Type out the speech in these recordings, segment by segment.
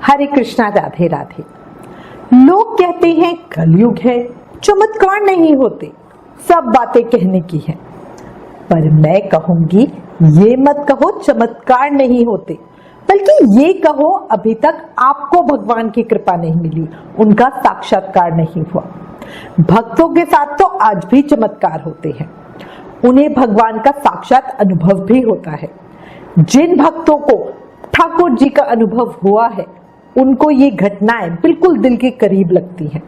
हरे कृष्णा, राधे राधे। लोग कहते हैं कलयुग है, चमत्कार नहीं होते, सब बातें कहने की है। पर मैं कहूंगी ये मत कहो चमत्कार नहीं होते, बल्कि ये कहो अभी तक आपको भगवान की कृपा नहीं मिली, उनका साक्षात्कार नहीं हुआ। भक्तों के साथ तो आज भी चमत्कार होते हैं, उन्हें भगवान का साक्षात अनुभव भी होता है। जिन भक्तों को ठाकुर जी का अनुभव हुआ है उनको ये घटनाएं बिल्कुल दिल के करीब लगती हैं,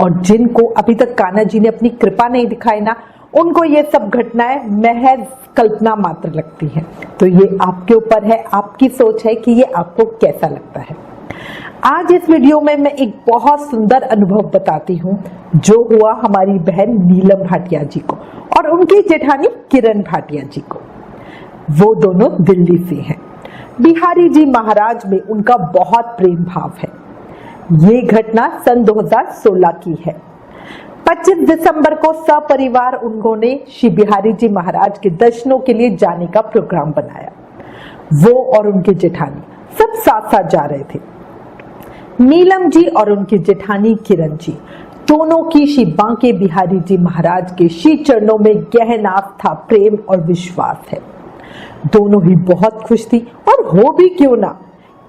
और जिनको अभी तक कान्हा जी ने अपनी कृपा नहीं दिखाई ना, उनको ये सब घटनाएं महज कल्पना मात्र लगती हैं। तो ये आपके ऊपर है, आपकी सोच है कि ये आपको कैसा लगता है। आज इस वीडियो में मैं एक बहुत सुंदर अनुभव बताती हूँ जो हुआ हमारी बहन नीलम भाटिया जी को और उनकी जेठानी किरण भाटिया जी को। वो दोनों दिल्ली से हैं। बिहारी जी महाराज में उनका बहुत प्रेम भाव है। ये घटना सन 2016 की है। 25 दिसंबर को सपरिवार उन्होंने श्री बिहारी जी महाराज के दर्शनों के लिए जाने का प्रोग्राम बनाया। वो और उनके जेठानी सब साथ साथ जा रहे थे। नीलम जी और उनकी जेठानी किरण जी दोनों की श्री बांके बिहारी जी महाराज के श्री चरणों में गहन आस्था, प्रेम और विश्वास है। दोनों ही बहुत खुश थी, और हो भी क्यों ना,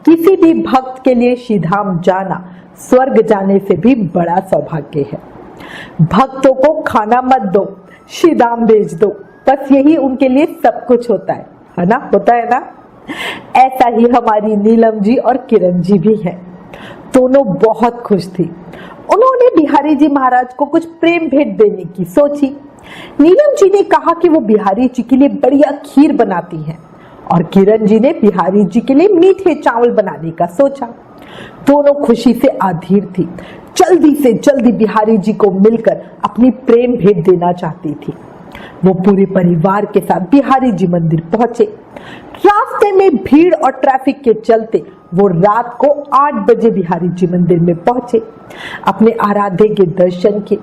किसी भी भक्त के लिए श्री धाम जाना स्वर्ग जाने से भी बड़ा सौभाग्य है। भक्तों को खाना मत दो, श्री धाम भेज दो, बस यही उनके लिए सब कुछ होता है ना, होता है ना। ऐसा ही हमारी नीलम जी और किरण जी भी हैं। दोनों बहुत खुश थी। उन्होंने बिहारी जी महाराज को कुछ प्रेम भेंट देने की सोची। नीलम जी ने कहा कि वो बिहारी जी के लिए बढ़िया खीर बनाती हैं, और किरण जी ने बिहारी जी के लिए मीठे चावल बनाने का सोचा। दोनों खुशी से अधीर थी, जल्दी से जल्दी बिहारी जी को मिलकर अपनी प्रेम भेंट देना चाहती थी। वो पूरे परिवार के साथ बिहारी जी मंदिर पहुंचे। रास्ते में भीड़ और ट्रैफिक के चलते वो रात को 8 बजे बिहारी जी मंदिर में पहुंचे, अपने आराध्य के दर्शन किए।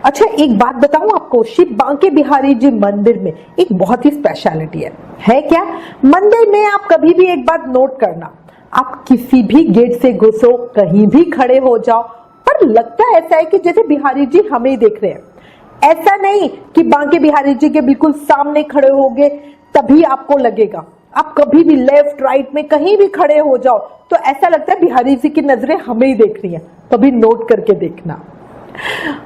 अच्छा, एक बात बताऊं आपको, श्री बांके बिहारी जी मंदिर में एक बहुत ही स्पेशलिटी है क्या? मंदिर में आप कभी भी एक बात नोट करना, आप किसी भी गेट से घुसो, कहीं भी खड़े हो जाओ, पर लगता ऐसा है कि जैसे बिहारी जी हमें ही देख रहे हैं। ऐसा नहीं कि बांके बिहारी जी के बिल्कुल सामने खड़े होगे तभी आपको लगेगा। आप कभी भी लेफ्ट राइट में कहीं भी खड़े हो जाओ तो ऐसा लगता है बिहारी जी की नजरें हमें ही देख रही हैं। कभी नोट करके देखना।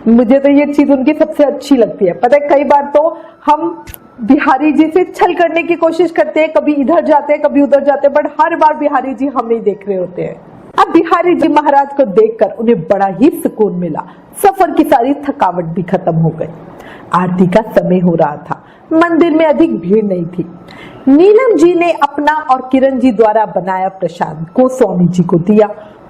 मुझे तो ये चीज उनकी सबसे अच्छी लगती है। पता है, कई बार तो हम बिहारी जी से छल करने की कोशिश करते हैं, कभी इधर जाते हैं कभी उधर जाते हैं, बट हर बार बिहारी जी हमें ही देख रहे होते हैं। अब बिहारी जी महाराज को देखकर उन्हें बड़ा ही सुकून मिला। सफर की सारी थकावट भी खत्म हो गई। आरती का समय हो रहा था, मंदिर में अधिक भीड़ नहीं थी। नीलम जी ने अपना और किरण जी द्वारा बनाया प्रसाद गोस्वामी जी को दिया,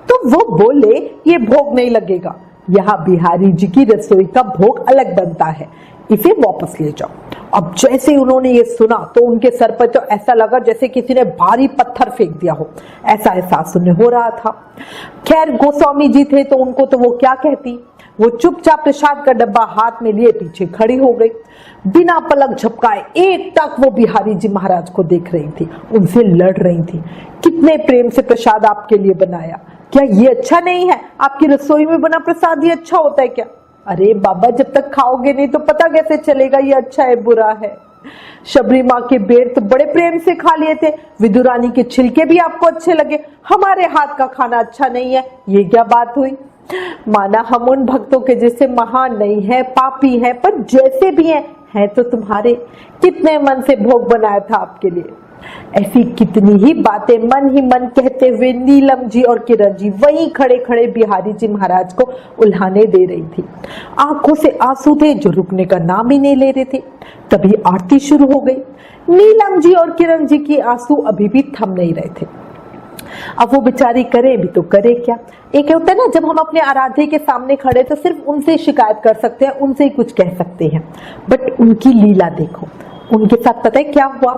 तो वो बोले ये भोग नहीं लगेगा, यहाँ बिहारी जी की रसोई का भोग अलग बनता है, इसे वापस ले जाओ। अब जैसे उन्होंने ये सुना तो उनके सर पर तो ऐसा लगा जैसे किसी ने भारी पत्थर फेंक दिया हो, ऐसा एहसास उन्हें हो रहा था। खैर, गोस्वामी जी थे तो उनको तो वो क्या कहती। वो चुपचाप प्रसाद का डब्बा हाथ में लिए पीछे खड़ी हो गई। बिना पलक झपकाए एक टक वो बिहारी जी महाराज को देख रही थी, उनसे लड़ रही थी। कितने प्रेम से प्रसाद आपके लिए बनाया, क्या ये अच्छा नहीं है? आपकी रसोई में बना प्रसाद ये अच्छा होता है क्या? अरे बाबा, जब तक खाओगे नहीं तो पता कैसे चलेगा ये अच्छा है बुरा है। शबरी माँ के बेर तो बड़े प्रेम से खा लिए थे, विदुरानी के छिलके भी आपको अच्छे लगे, हमारे हाथ का खाना अच्छा नहीं है, ये क्या बात हुई? माना हम उन भक्तों के जैसे महान नहीं है, पापी है, पर जैसे भी है तो तुम्हारे। कितने मन से भोग बनाया था आपके लिए। ऐसी कितनी ही बातें मन ही मन कहते हुए नीलम जी और किरण जी वहीं खड़े खड़े बिहारी जी महाराज को उल्हाने दे रही थी। आंखों से आंसू थे जो रुकने का नाम ही नहीं ले रहे थे। तभी आरती शुरू हो गई। नीलम जी और किरण जी की आंसू अभी भी थम नहीं रहे थे। अब वो बेचारी करे भी तो करे क्या। एक होता है ना, जब हम अपने आराध्य के सामने खड़े तो सिर्फ उनसे शिकायत कर सकते हैं, उनसे ही कुछ कह सकते हैं, बट उनकी लीला देखो। उनके साथ पता है क्या हुआ?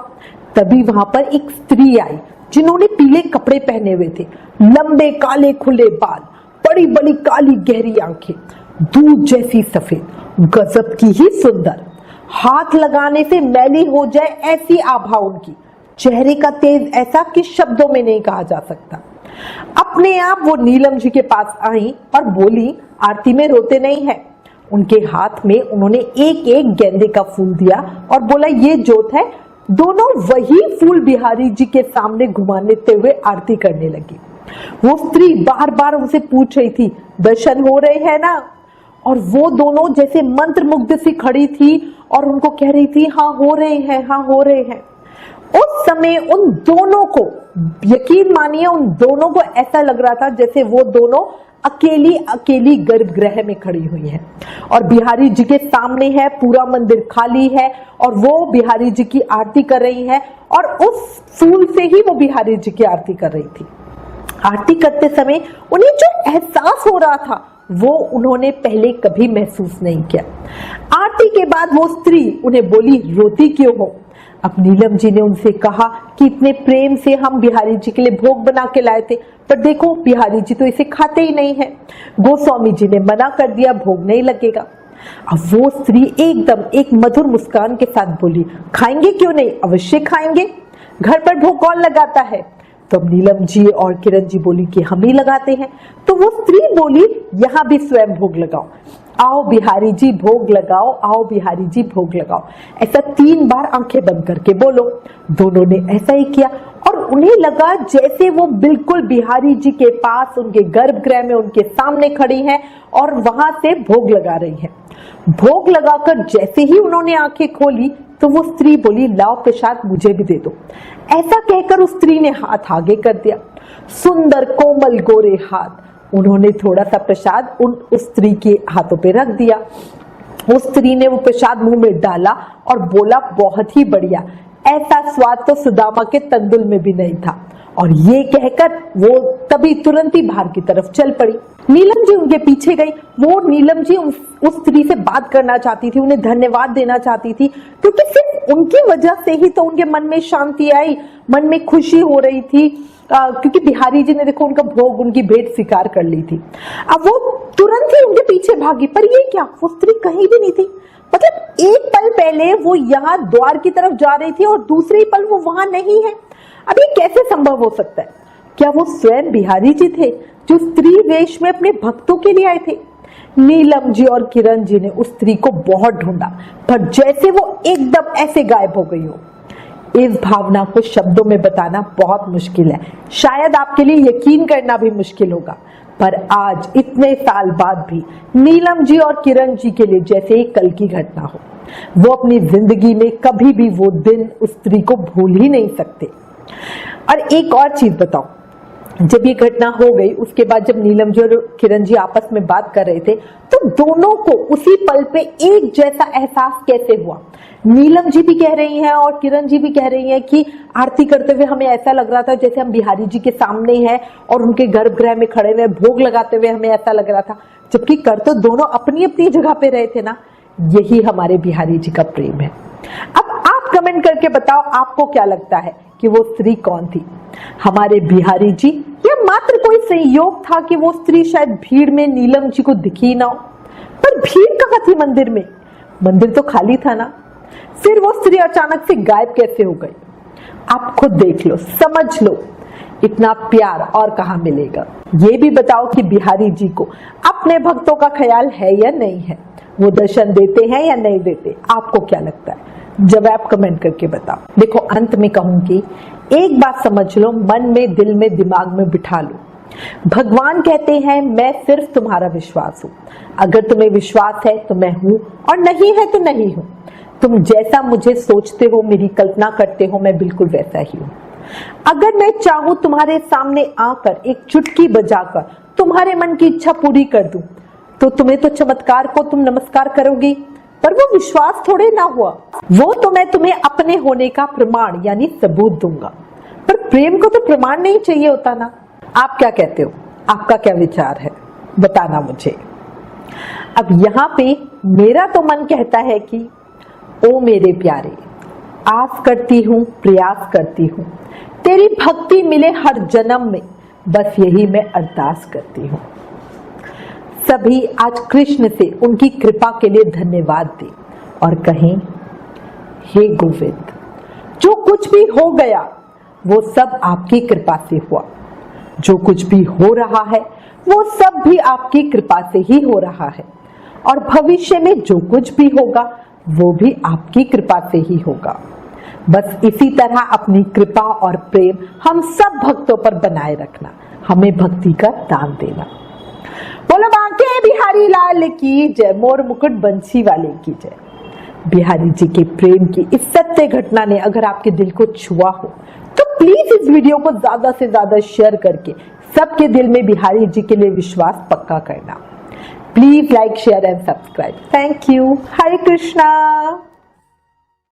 तभी वहां पर एक स्त्री आई जिन्होंने पीले कपड़े पहने हुए थे, लंबे काले खुले बाल, बड़ी बड़ी काली गहरी आंखें, दूध जैसी सफेद, गजब की ही सुंदर। हाथ लगाने से मैली हो जाए ऐसी आभा उनकी, चेहरे का तेज ऐसा कि शब्दों में नहीं कहा जा सकता। अपने आप वो नीलम जी के पास आई और बोली, आरती में रोते नहीं है। उनके हाथ में उन्होंने एक एक गेंदे का फूल दिया और बोला, ये जोत है। दोनों वही फूल बिहारी जी के सामने घुमाते हुए आरती करने लगी। वो स्त्री बार बार उनसे पूछ रही थी, दर्शन हो रहे हैं ना? और वो दोनों जैसे मंत्रमुग्ध सी खड़ी थी और उनको कह रही थी, हाँ हो रहे हैं, हाँ हो रहे हैं। उस समय उन दोनों को, यकीन मानिए, उन दोनों को ऐसा लग रहा था जैसे वो दोनों अकेली अकेली गर्भगृह में खड़ी हुई हैं और बिहारी जी के सामने है, पूरा मंदिर खाली है और वो बिहारी जी की आरती कर रही है और उस फूल से ही वो बिहारी जी की आरती कर रही थी। आरती करते समय उन्हें जो एहसास हो रहा था वो उन्होंने पहले कभी महसूस नहीं किया। आरती के बाद वो स्त्री उन्हें बोली, रोती क्यों हो? अब नीलम जी ने उनसे कहा कि इतने प्रेम से हम बिहारी जी के लिए भोग बना के लाए थे, पर देखो बिहारी जी तो इसे खाते ही नहीं है। गोस्वामी जी ने मना कर दिया, भोग नहीं लगेगा। अब वो स्त्री एकदम एक मधुर मुस्कान के साथ बोली, खाएंगे क्यों नहीं, अवश्य खाएंगे, घर पर भोग कौन लगाता है? तो नीलम जी और किरण जी बोली कि हम ही लगाते हैं। तो वो स्त्री बोली, यहाँ भी स्वयं भोग लगाओ, आओ बिहारी जी भोग लगाओ, आओ बिहारी जी भोग लगाओ। ऐसा 3 बार आंखें बंद करके बोलो। दोनों ने ऐसा ही किया और उन्हें लगा जैसे वो बिल्कुल बिहारी जी के पास, उनके गर्भगृह में उनके सामने खड़ी हैं और वहां से भोग लगा रही हैं। भोग लगाकर जैसे ही उन्होंने आंखें खोली तो वो स्त्री बोली, लाओ प्रसाद मुझे भी दे दो। ऐसा कहकर उस स्त्री ने हाथ आगे कर दिया, सुंदर कोमल गोरे हाथ। उन्होंने थोड़ा सा प्रसाद उस स्त्री के हाथों पे रख दिया। उस स्त्री ने वो प्रसाद मुंह में डाला और बोला, बहुत ही बढ़िया, ऐसा स्वाद तो सुदामा के तंदुल में भी नहीं था। और ये कहकर वो तभी तुरंत ही बाहर की तरफ चल पड़ी। नीलम जी उनके पीछे गई। वो नीलम जी उस स्त्री से बात करना चाहती थी, उन्हें धन्यवाद देना चाहती थी, क्योंकि सिर्फ उनकी वजह से ही तो उनके मन में शांति आई, मन में खुशी हो रही थी, क्योंकि बिहारी जी ने देखो उनका भोग, उनकी भेंट स्वीकार कर ली थी। अब वो तुरंत ही उनके पीछे भागी, पर ये क्या, वो स्त्री कहीं भी नहीं थी। मतलब एक पल पहले वो यहाँ द्वार की तरफ जा रही थी और दूसरे ही पल वो वहां नहीं है। अब ये कैसे संभव हो सकता है? क्या वो स्वयं बिहारी जी थे जो स्त्री वेश में अपने भक्तों के लिए आए थे? नीलम जी और किरण जी ने उस स्त्री को बहुत ढूंढा, पर जैसे वो एकदम ऐसे गायब हो गई हो। इस भावना को शब्दों में बताना बहुत मुश्किल है, शायद आपके लिए यकीन करना भी मुश्किल होगा, पर आज इतने साल बाद भी नीलम जी और किरण जी के लिए जैसे एक कल की घटना हो। वो अपनी जिंदगी में कभी भी वो दिन उस स्त्री को भूल ही नहीं सकते। और एक और चीज बताओ, जब ये घटना हो गई उसके बाद जब नीलम जी और किरण जी आपस में बात कर रहे थे तो दोनों को उसी पल पे एक जैसा एहसास कैसे हुआ? नीलम जी भी कह रही हैं और किरण जी भी कह रही हैं कि आरती करते हुए हमें ऐसा लग रहा था जैसे हम बिहारी जी के सामने हैं और उनके गर्भगृह में खड़े हुए भोग लगाते हुए हमें ऐसा लग रहा था, जबकि कर तो दोनों अपनी अपनी जगह पे रहे थे ना। यही हमारे बिहारी जी का प्रेम है। अब आप कमेंट करके बताओ, आपको क्या लगता है कि वो स्त्री कौन थी? हमारे बिहारी जी या मात्र कोई संयोग था कि वो स्त्री शायद भीड़ में नीलम जी को दिखी ना हो? पर भीड़ कहाँ थी मंदिर में? मंदिर तो खाली था ना। फिर वो स्त्री अचानक से गायब कैसे हो गई? आप खुद देख लो, समझ लो, इतना प्यार और कहाँ मिलेगा। ये भी बताओ कि बिहारी जी को अपने भक्तों का ख्याल है या नहीं है, वो दर्शन देते हैं या नहीं देते? आपको क्या लगता है? जवाब कमेंट करके बताओ। देखो, अंत में कहूंगी, एक बात समझ लो, मन में, दिल में, दिमाग में बिठा लो, भगवान कहते हैं मैं सिर्फ तुम्हारा विश्वास हूं। अगर तुम्हें विश्वास है तो मैं हूं और नहीं है तो नहीं हूं। तुम जैसा मुझे सोचते हो, मेरी कल्पना करते हो, मैं बिल्कुल वैसा ही हूं। अगर मैं चाहूं तुम्हारे सामने आकर एक चुटकी बजाकर तुम्हारे मन की इच्छा पूरी कर दूं, तो तुम्हें तो चमत्कार को तुम नमस्कार करोगी, पर वो विश्वास थोड़े ना हुआ। वो तो मैं तुम्हें अपने होने का प्रमाण यानी सबूत दूंगा, पर प्रेम को तो प्रमाण नहीं चाहिए होता ना। आप क्या कहते हो? आपका क्या विचार है? बताना मुझे। अब यहाँ पे मेरा तो मन कहता है कि ओ मेरे प्यारे, आस करती हूँ, प्रयास करती हूँ, तेरी भक्ति मिले हर जन्म में, बस यही मैं अरदास करती हूँ। सभी आज कृष्ण से उनकी कृपा के लिए धन्यवाद दें और कहें, हे गोविंद, जो कुछ भी हो गया वो सब आपकी कृपा से हुआ। जो कुछ भी हो रहा है वो सब भी आपकी कृपा से ही हो रहा है और भविष्य में जो कुछ भी होगा वो भी आपकी कृपा से ही होगा। बस इसी तरह अपनी कृपा और प्रेम हम सब भक्तों पर बनाए रखना, हमें भक्ति का दान देना। बोलो बांके बिहारी लाल की जय, मोर मुकुट बंसी वाले की जय। बिहारी जी के प्रेम की इस सत्य घटना ने अगर आपके दिल को छुआ हो तो प्लीज इस वीडियो को ज्यादा से ज्यादा शेयर करके सबके दिल में बिहारी जी के लिए विश्वास पक्का करना। Please like, share and subscribe. Thank you. Hare Krishna.